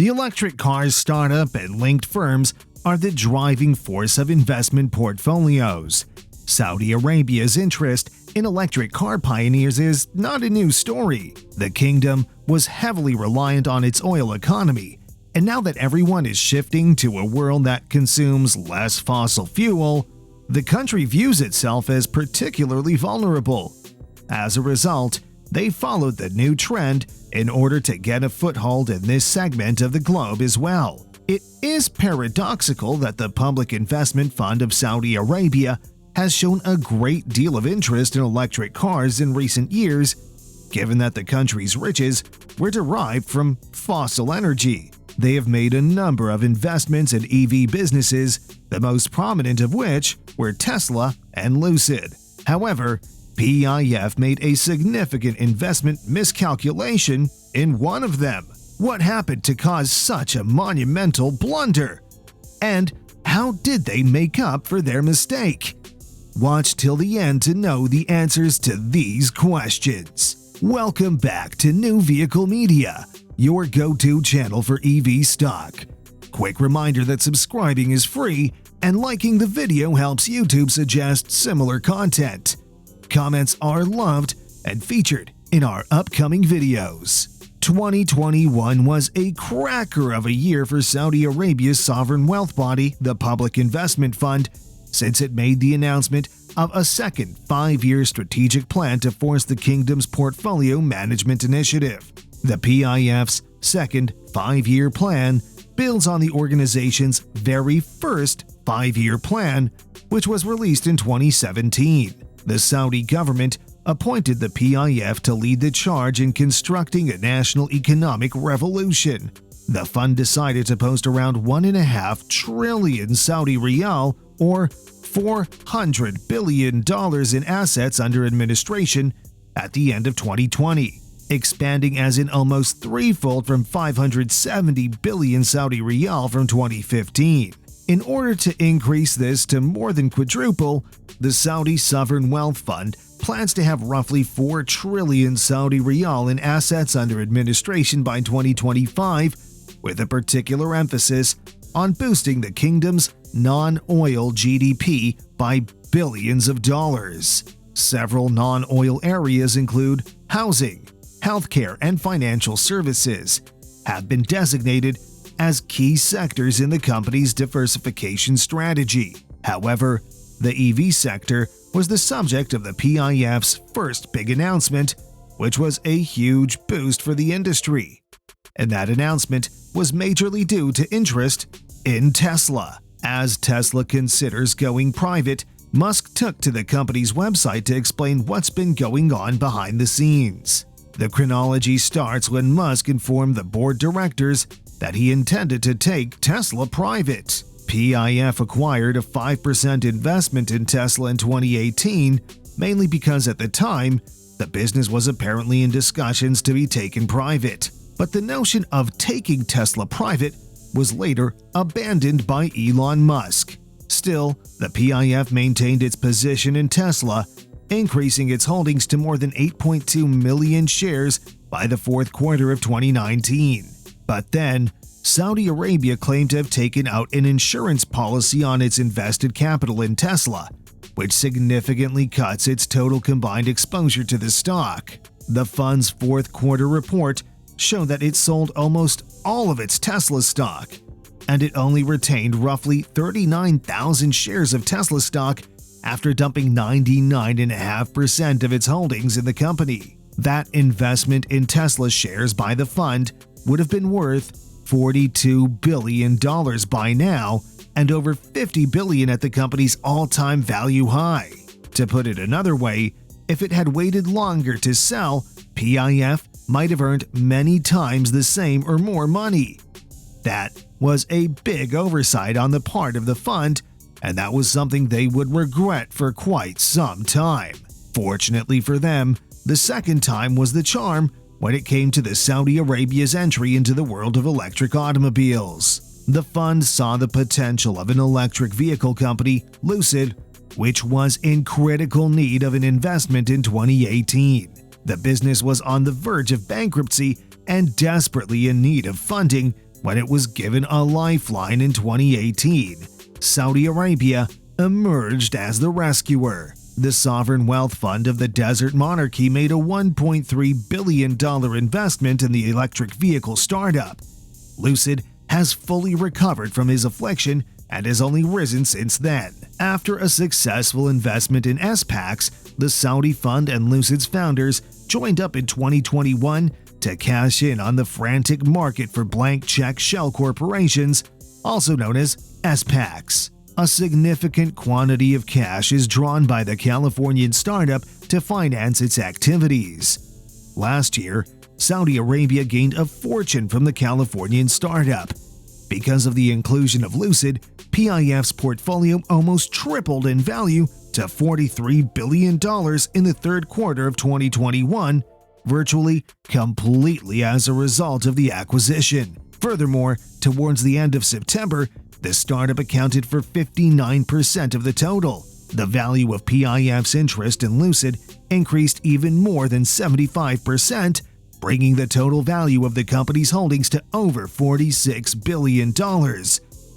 The electric car startup and linked firms are the driving force of investment portfolios. Saudi Arabia's interest in electric car pioneers is not a new story. The kingdom was heavily reliant on its oil economy, and now that everyone is shifting to a world that consumes less fossil fuel, the country views itself as particularly vulnerable. As a result, they followed the new trend in order to get a foothold in this segment of the globe as well. It is paradoxical that the Public Investment Fund of Saudi Arabia has shown a great deal of interest in electric cars in recent years, given that the country's riches were derived from fossil energy. They have made a number of investments in EV businesses, the most prominent of which were Tesla and Lucid. However, PIF made a significant investment miscalculation in one of them. What happened to cause such a monumental blunder? And how did they make up for their mistake? Watch till the end to know the answers to these questions. Welcome back to NewVehicleMedia, your go-to channel for EV stock. Quick reminder that subscribing is free and liking the video helps YouTube suggest similar content. Comments are loved and featured in our upcoming videos. 2021 was a cracker of a year for Saudi Arabia's sovereign wealth body, the Public Investment Fund, since it made the announcement of a second 5-year strategic plan to force the kingdom's portfolio management initiative. The PIF's second 5-year plan builds on the organization's very first 5-year plan, which was released in 2017. The Saudi government appointed the PIF to lead the charge in constructing a national economic revolution. The fund decided to post around 1.5 trillion Saudi riyal, or $400 billion in assets under administration at the end of 2020, expanding as in almost threefold from 570 billion Saudi riyal from 2015. In order to increase this to more than quadruple, the Saudi Sovereign Wealth Fund plans to have roughly 4 trillion Saudi riyal in assets under administration by 2025, with a particular emphasis on boosting the kingdom's non-oil GDP by billions of dollars. Several non-oil areas include housing, healthcare, and financial services have been designated as key sectors in the company's diversification strategy. However, the EV sector was the subject of the PIF's first big announcement, which was a huge boost for the industry. And that announcement was majorly due to interest in Tesla. As Tesla considers going private, Musk took to the company's website to explain what's been going on behind the scenes. The chronology starts when Musk informed the board directors that he intended to take Tesla private. PIF acquired a 5% investment in Tesla in 2018, mainly because at the time, the business was apparently in discussions to be taken private. But the notion of taking Tesla private was later abandoned by Elon Musk. Still, the PIF maintained its position in Tesla, increasing its holdings to more than 8.2 million shares by the fourth quarter of 2019. But then, Saudi Arabia claimed to have taken out an insurance policy on its invested capital in Tesla, which significantly cuts its total combined exposure to the stock. The fund's fourth quarter report showed that it sold almost all of its Tesla stock, and it only retained roughly 39,000 shares of Tesla stock after dumping 99.5% of its holdings in the company. That investment in Tesla shares by the fund would have been worth $42 billion by now, and over $50 billion at the company's all-time value high. To put it another way, if it had waited longer to sell, PIF might have earned many times the same or more money. That was a big oversight on the part of the fund, and that was something they would regret for quite some time. Fortunately for them, the second time was the charm when it came to the Saudi Arabia's entry into the world of electric automobiles. The fund saw the potential of an electric vehicle company, Lucid, which was in critical need of an investment in 2018. The business was on the verge of bankruptcy and desperately in need of funding when it was given a lifeline in 2018. Saudi Arabia emerged as the rescuer. The sovereign wealth fund of the Desert Monarchy made a $1.3 billion investment in the electric vehicle startup. Lucid has fully recovered from his affliction and has only risen since then. After a successful investment in SPACs, the Saudi fund and Lucid's founders joined up in 2021 to cash in on the frantic market for blank check shell corporations, also known as SPACs. A significant quantity of cash is drawn by the Californian startup to finance its activities. Last year, Saudi Arabia gained a fortune from the Californian startup. Because of the inclusion of Lucid, PIF's portfolio almost tripled in value to $43 billion in the third quarter of 2021, virtually completely as a result of the acquisition. Furthermore, towards the end of September, the startup accounted for 59% of the total. The value of PIF's interest in Lucid increased even more than 75%, bringing the total value of the company's holdings to over $46 billion,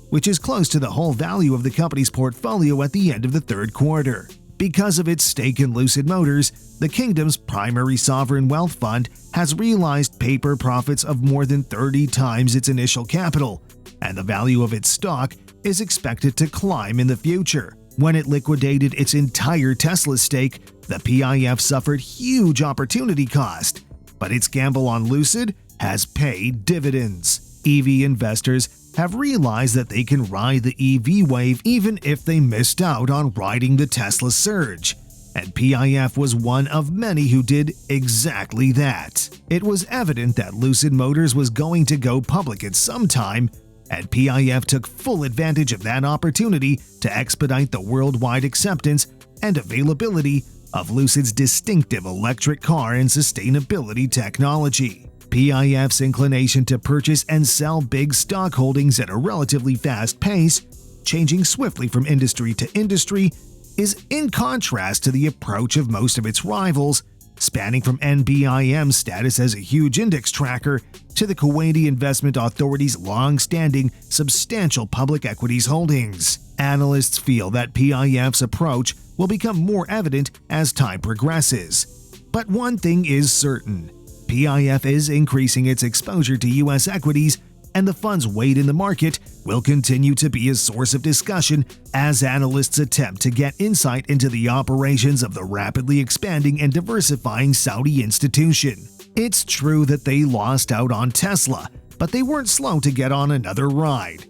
which is close to the whole value of the company's portfolio at the end of the third quarter. Because of its stake in Lucid Motors, the kingdom's primary sovereign wealth fund has realized paper profits of more than 30 times its initial capital, and the value of its stock is expected to climb in the future. When it liquidated its entire Tesla stake, the PIF suffered huge opportunity cost, but its gamble on Lucid has paid dividends. EV investors have realized that they can ride the EV wave even if they missed out on riding the Tesla surge, and PIF was one of many who did exactly that. It was evident that Lucid Motors was going to go public at some time, and PIF took full advantage of that opportunity to expedite the worldwide acceptance and availability of Lucid's distinctive electric car and sustainability technology. PIF's inclination to purchase and sell big stock holdings at a relatively fast pace, changing swiftly from industry to industry, is in contrast to the approach of most of its rivals, spanning from NBIM's status as a huge index tracker to the Kuwaiti Investment Authority's long-standing substantial public equities holdings. Analysts feel that PIF's approach will become more evident as time progresses. But one thing is certain: PIF is increasing its exposure to U.S. equities, and the fund's weight in the market will continue to be a source of discussion as analysts attempt to get insight into the operations of the rapidly expanding and diversifying Saudi institution. It's true that they lost out on Tesla, but they weren't slow to get on another ride.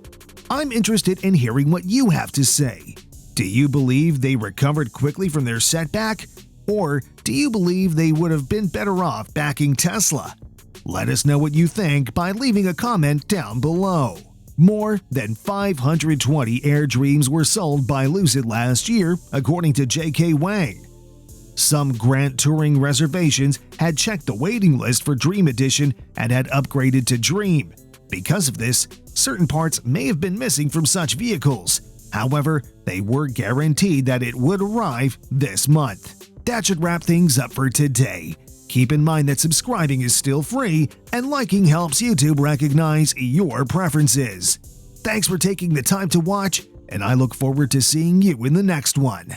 I'm interested in hearing what you have to say. Do you believe they recovered quickly from their setback? Or do you believe they would have been better off backing Tesla? Let us know what you think by leaving a comment down below. More than 520 Air Dreams were sold by Lucid last year, according to J.K. Wang. Some Grant Touring reservations had checked the waiting list for Dream Edition and had upgraded to Dream. Because of this, certain parts may have been missing from such vehicles. However, they were guaranteed that it would arrive this month. That should wrap things up for today. Keep in mind that subscribing is still free, and liking helps YouTube recognize your preferences. Thanks for taking the time to watch, and I look forward to seeing you in the next one.